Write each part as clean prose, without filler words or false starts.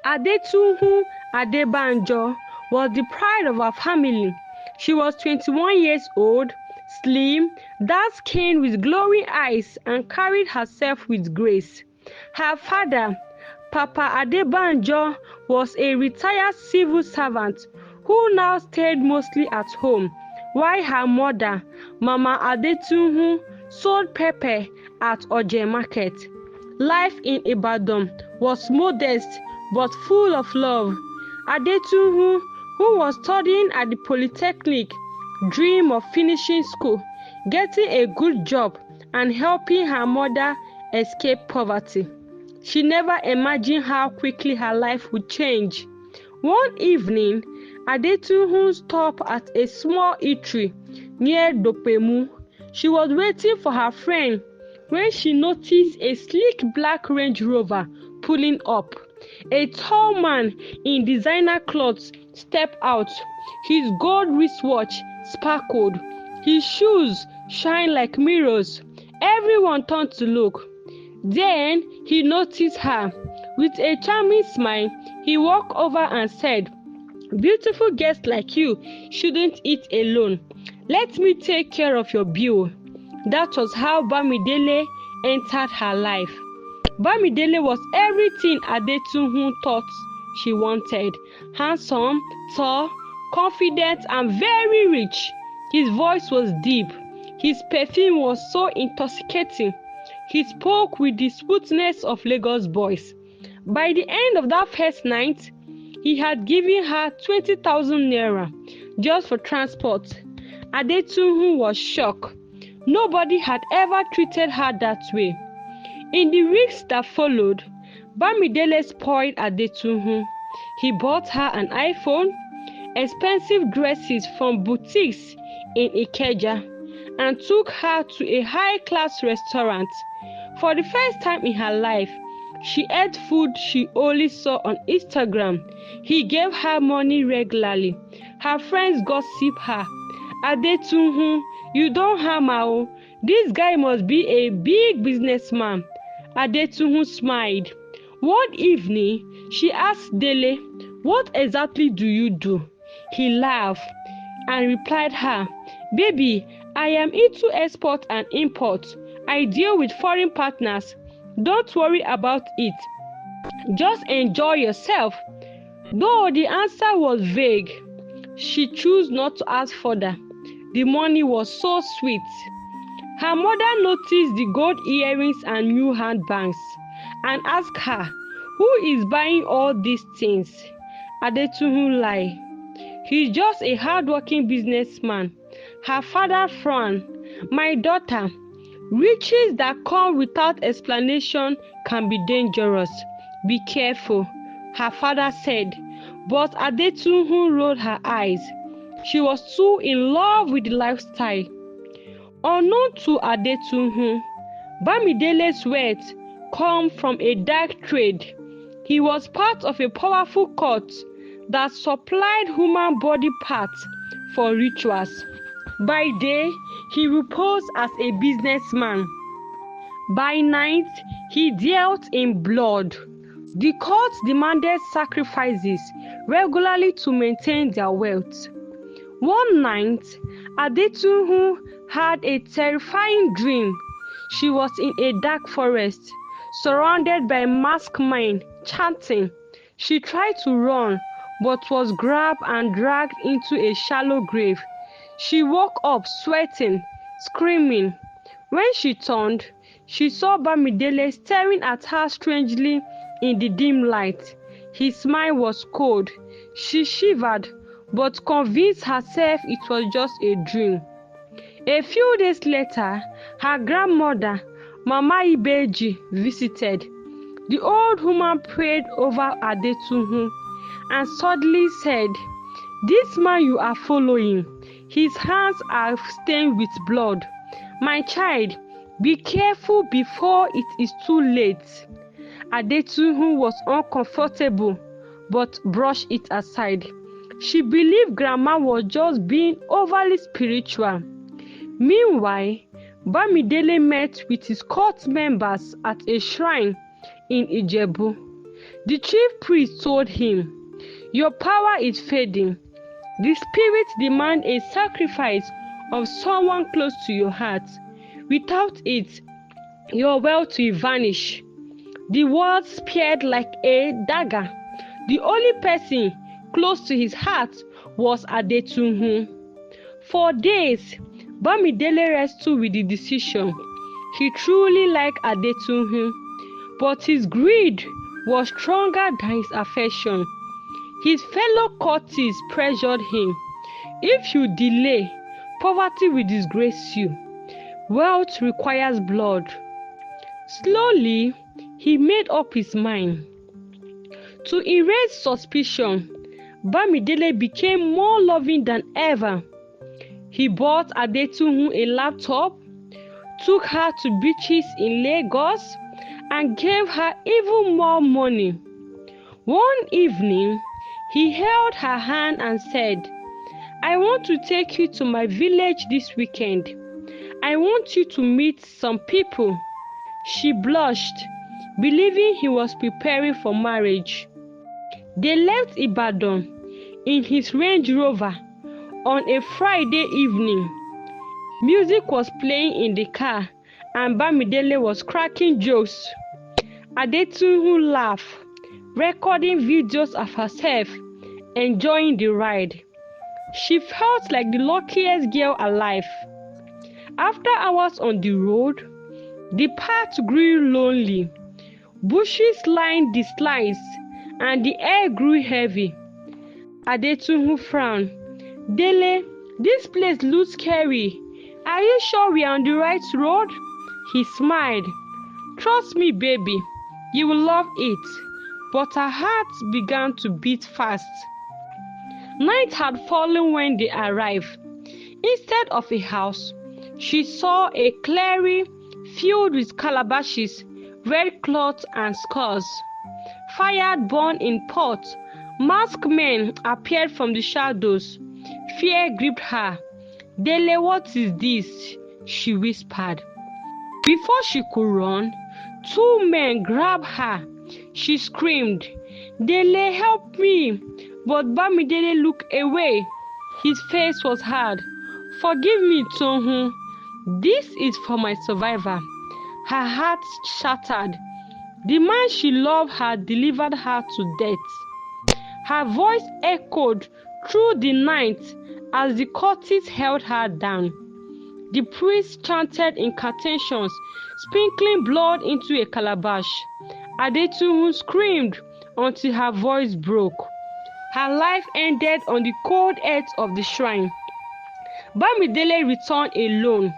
Adetunwu Adebanjo was the pride of her family. She was 21 years old, slim, dark-skinned with glowing eyes, and carried herself with grace. Her father, Papa Adebanjo, was a retired civil servant who now stayed mostly at home, while her mother, Mama Adetunwu, sold pepper at Oje Market. Life in Ibadan was modest but full of love. Adetunwu, who was studying at the Polytechnic, dreamed of finishing school, getting a good job, and helping her mother escape poverty. She never imagined how quickly her life would change. One evening, Adetunwu stopped at a small eatery near Dopemu. She was waiting for her friend when she noticed a sleek black Range Rover pulling up. A tall man in designer clothes stepped out. His gold wristwatch sparkled. His shoes shined like mirrors. Everyone turned to look. Then he noticed her. With a charming smile, he walked over and said, "Beautiful guests like you shouldn't eat alone. Let me take care of your bill." That was how Bamidele entered her life. Bamidele was everything Adetunwu thought she wanted. Handsome, tall, confident, and very rich. His voice was deep. His perfume was so intoxicating. He spoke with the smoothness of Lagos boys. By the end of that first night, he had given her 20,000 naira just for transport. Adetunwu was shocked. Nobody had ever treated her that way. In the weeks that followed, Bamidele spoiled Adetunwu. He bought her an iPhone, expensive dresses from boutiques in Ikeja, and took her to a high-class restaurant. For the first time in her life, she ate food she only saw on Instagram. He gave her money regularly. Her friends gossip her. "Adetunwu, you don't harm her. This guy must be a big businessman." Adetunwu smiled. One evening, she asked Dele, "What exactly do you do?" He laughed and replied her, "Baby, I am into export and import. I deal with foreign partners. Don't worry about it. Just enjoy yourself." Though the answer was vague, she chose not to ask further. The money was so sweet. Her mother noticed the gold earrings and new handbags and asked her, "Who is buying all these things?" Adetunwu lied. "He's just a hard-working businessman." Her father frowned. "My daughter, riches that come without explanation can be dangerous. Be careful," her father said. But Adetunwu rolled her eyes. She was too in love with the lifestyle. Unknown to Adetunwu, Bamidele's wealth came from a dark trade. He was part of a powerful cult that supplied human body parts for rituals. By day, he reposed as a businessman. By night, he dealt in blood. The cult demanded sacrifices regularly to maintain their wealth. One night, Adetunwu had a terrifying dream. She was in a dark forest, surrounded by masked men chanting. She tried to run, but was grabbed and dragged into a shallow grave. She woke up sweating, screaming. When she turned, she saw Bamidele staring at her strangely in the dim light. His smile was cold. She shivered, but convinced herself it was just a dream. A few days later, her grandmother, Mama Ibeji, visited. The old woman prayed over Adetunwu and suddenly said, "This man you are following, his hands are stained with blood. My child, be careful before it is too late." Adetunwu was uncomfortable, but brushed it aside. She believed Grandma was just being overly spiritual. Meanwhile, Bamidele met with his cult members at a shrine in Ijebu. The chief priest told him, "Your power is fading. The spirit demands a sacrifice of someone close to your heart. Without it, your wealth will vanish." The words speared like a dagger. The only person close to his heart was Adetunju. For days, Bamidele wrestled with the decision. He truly liked Adetunju, but his greed was stronger than his affection. His fellow courtiers pressured him. "If you delay, poverty will disgrace you. Wealth requires blood." Slowly, he made up his mind. To erase suspicion, Bamidele became more loving than ever. He bought Adetunju a laptop, took her to beaches in Lagos, and gave her even more money. One evening, he held her hand and said, "I want to take you to my village this weekend. I want you to meet some people." She blushed, believing he was preparing for marriage. They left Ibadan in his Range Rover on a Friday evening. Music was playing in the car and Bamidele was cracking jokes. Adetunju laughed, recording videos of herself enjoying the ride. She felt like the luckiest girl alive. After hours on the road, the path grew lonely. Bushes lined the slides and the air grew heavy. Adetunju frowned. "Dele, this place looks scary. Are you sure we are on the right road?" He smiled. "Trust me, baby, you will love it." But her heart began to beat fast. Night had fallen when they arrived. Instead of a house, she saw a clearing filled with calabashes, red cloth, and skulls. Fire burned in pots. Masked men appeared from the shadows. Fear gripped her. "Dele, what is this?" she whispered. Before she could run, two men grabbed her. She screamed, "Dele, help me!" But Bamidele looked away. His face was hard. "Forgive me, Tonhu. This is for my survivor." Her heart shattered. The man she loved had delivered her to death. Her voice echoed through the night as the courtiers held her down. The priest chanted incantations, sprinkling blood into a calabash. Adetunju screamed until her voice broke. Her life ended on the cold earth of the shrine. Bamidele returned alone.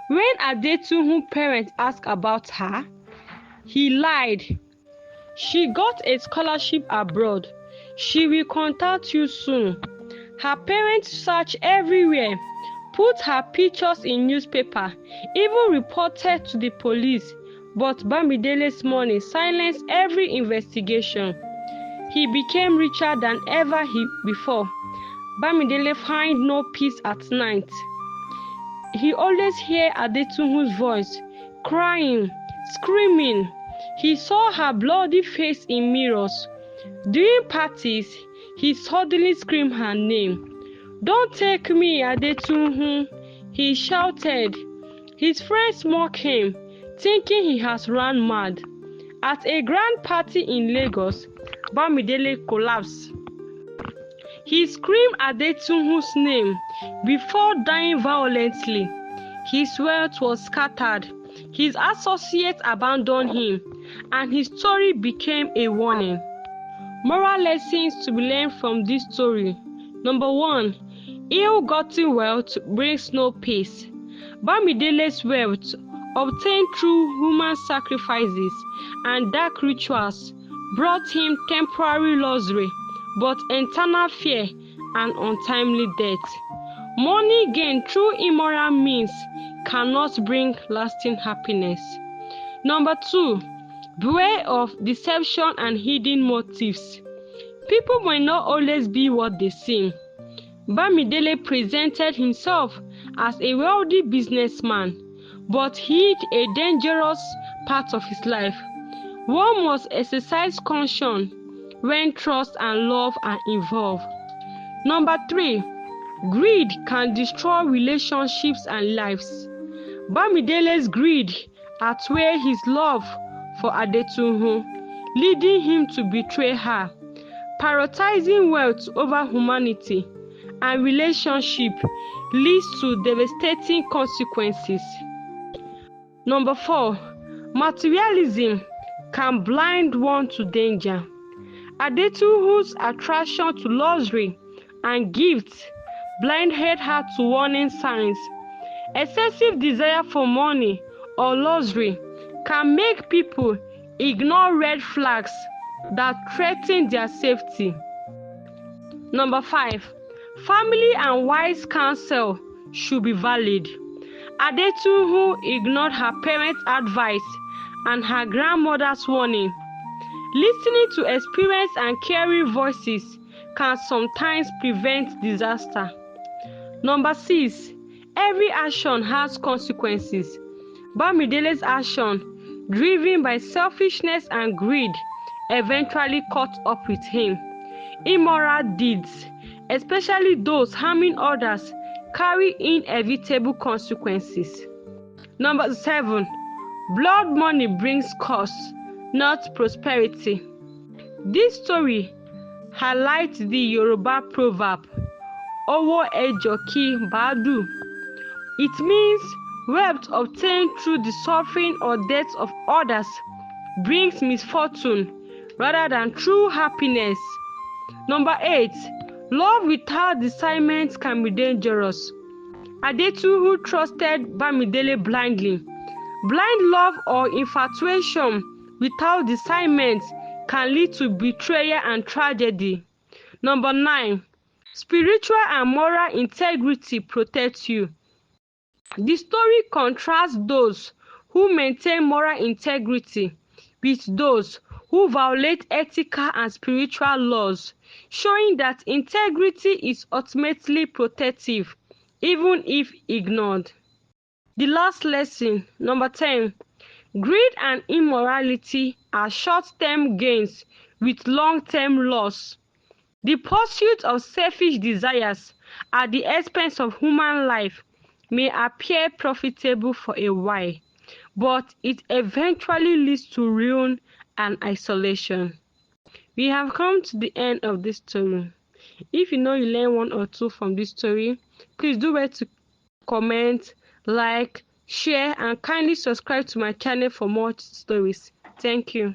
When Adetunju's parents asked about her, he lied. "She got a scholarship abroad. She will contact you soon." Her parents searched everywhere, put her pictures in newspaper, even reported to the police, but Bamidele's money silenced every investigation. He became richer than ever before. Bamidele found no peace at night. He always heard Adetunju's voice, crying, screaming. He saw her bloody face in mirrors. During parties, he suddenly screamed her name. "Don't take me, Adetunju," he shouted. His friends mocked him, thinking he has run mad. At a grand party in Lagos, Bamidele collapsed. He screamed Adetunju's name before dying violently. His wealth was scattered. His associates abandoned him, and his story became a warning. Moral lessons to be learned from this story. Number 1. Ill-gotten wealth brings no peace. Bamidele's wealth, obtained through human sacrifices and dark rituals, brought him temporary luxury, but eternal fear and untimely death. Money gained through immoral means cannot bring lasting happiness. Number 2. Beware of deception and hidden motives. People may not always be what they seem. Bamidele presented himself as a wealthy businessman, but hid a dangerous part of his life. One must exercise caution when trust and love are involved. Number 3, greed can destroy relationships and lives. Bamidele's greed outweighed his love for Adetunju, leading him to betray her. Prioritizing wealth over humanity and relationship leads to devastating consequences. Number 4, materialism can blind one to danger. Adetunju's attraction to luxury and gifts blinded her to warning signs. Excessive desire for money or luxury can make people ignore red flags that threaten their safety. Number 5, family and wise counsel should be valid. Adetunju ignored her parents' advice and her grandmother's warning. Listening to experienced and caring voices can sometimes prevent disaster. Number 6, every action has consequences. Bamidele's action, driven by selfishness and greed, eventually caught up with him. Immoral deeds, especially those harming others, carry inevitable consequences. Number 7, blood money brings cost, not prosperity. This story highlights the Yoruba proverb, Owo Ejoki Badu. It means wealth obtained through the suffering or death of others brings misfortune rather than true happiness. Number 8, love without discernment can be dangerous. Adetunju trusted Bamidele blindly. Blind love or infatuation without discernment can lead to betrayal and tragedy. Number 9, spiritual and moral integrity protects you. The story contrasts those who maintain moral integrity with those who violate ethical and spiritual laws, showing that integrity is ultimately protective, even if ignored. The last lesson, number 10, greed and immorality are short-term gains with long-term loss. The pursuit of selfish desires at the expense of human life may appear profitable for a while, but it eventually leads to ruin and isolation. We have come to the end of this story. If you know you learn one or two from this story, please do well to comment, like, share, and kindly subscribe to my channel for more stories. Thank you.